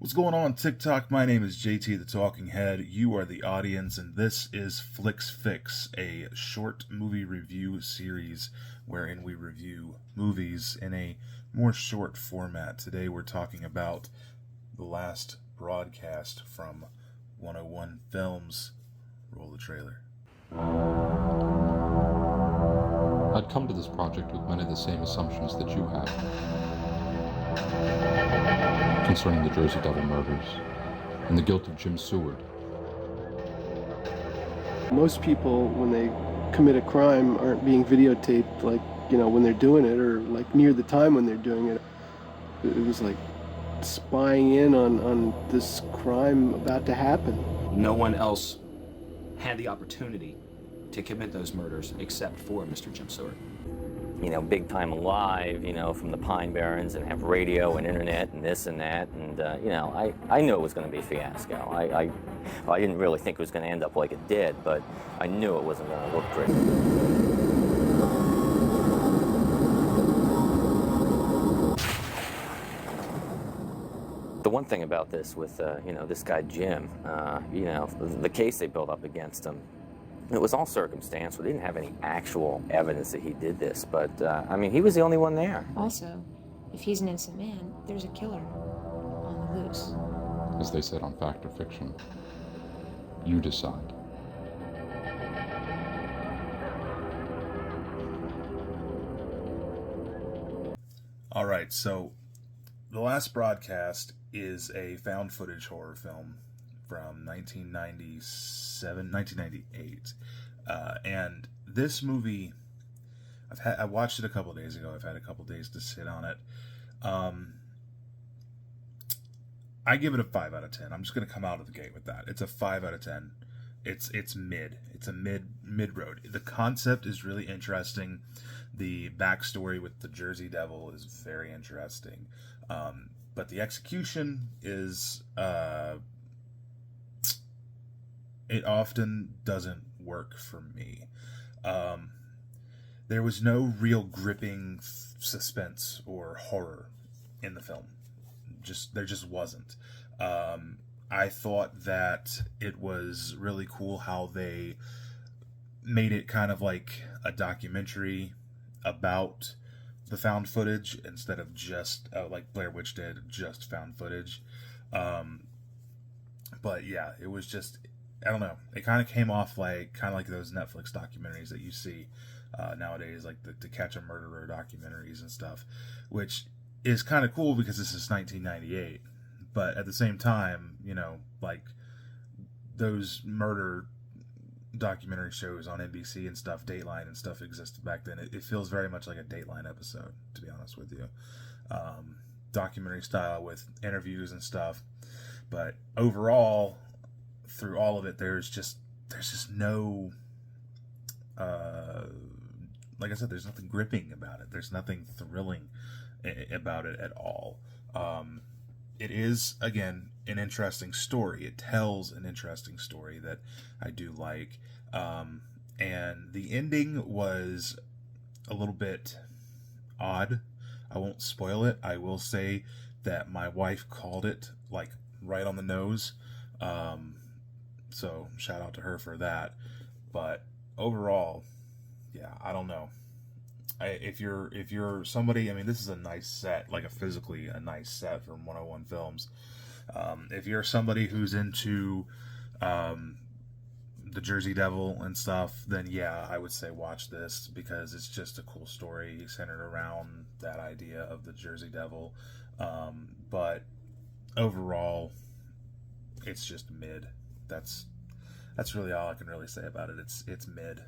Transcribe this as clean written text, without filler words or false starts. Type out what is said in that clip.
What's going on TikTok? My name is JT the Talking Head. You are the audience, and this is Flix, a short movie review series wherein we review movies in a more short format. Today we're talking about the last broadcast from 101 Films. Roll the trailer. I'd come to this project with many of the same assumptions that you have concerning the Jersey Devil murders and the guilt of Jim Seward. Most people, when they commit a crime, aren't being videotaped, like, when they're doing it, or like near the time when they're doing it. It was like spying in on this crime about to happen. No one else had the opportunity to commit those murders except for Mr. Jim Seward. Big time alive, from the Pine Barrens, and have radio and internet and this and that. And, I knew it was going to be a fiasco. I didn't really think it was going to end up like it did, but I knew it wasn't going to look pretty. The one thing about this with, this guy Jim, the case they built up against him, it was all circumstantial. We didn't have any actual evidence that he did this, but, he was the only one there. Also, if he's an innocent man, there's a killer on the loose. As they said on Fact or Fiction, you decide. All right, so the last broadcast is a found footage horror film from 1998. And this movie, I watched it a couple days ago. I've had a couple days to sit on it. I give it a 5 out of 10. I'm just going to come out of the gate with that. It's a 5 out of 10. It's mid. It's a mid road. The concept is really interesting. The backstory with the Jersey Devil is very interesting. But the execution is, it often doesn't work for me. There was no real gripping suspense or horror in the film. There just wasn't. I thought that it was really cool how they made it kind of like a documentary about the found footage instead of just like Blair Witch did, just found footage. But yeah, it was just, I don't know. It kind of came off like those Netflix documentaries that you see nowadays, like the To Catch a Murderer documentaries and stuff, which is kind of cool because this is 1998. But at the same time, like those murder documentary shows on NBC and stuff, Dateline and stuff existed back then. It feels very much like a Dateline episode, to be honest with you. Documentary style with interviews and stuff. But overall, through all of it, there's just no, like I said, there's nothing gripping about it. There's nothing thrilling about it at all. It is, again, an interesting story. It tells an interesting story that I do like. And the ending was a little bit odd. I won't spoil it. I will say that my wife called it, like, right on the nose. So shout out to her for that. But overall, yeah, I don't know. If you're somebody, this is a nice set, like physically a nice set from 101 Films. If you're somebody who's into the Jersey Devil and stuff, then yeah, I would say watch this because it's just a cool story centered around that idea of the Jersey Devil. But overall, it's just mid. That's really all I can really say about it. It's mid.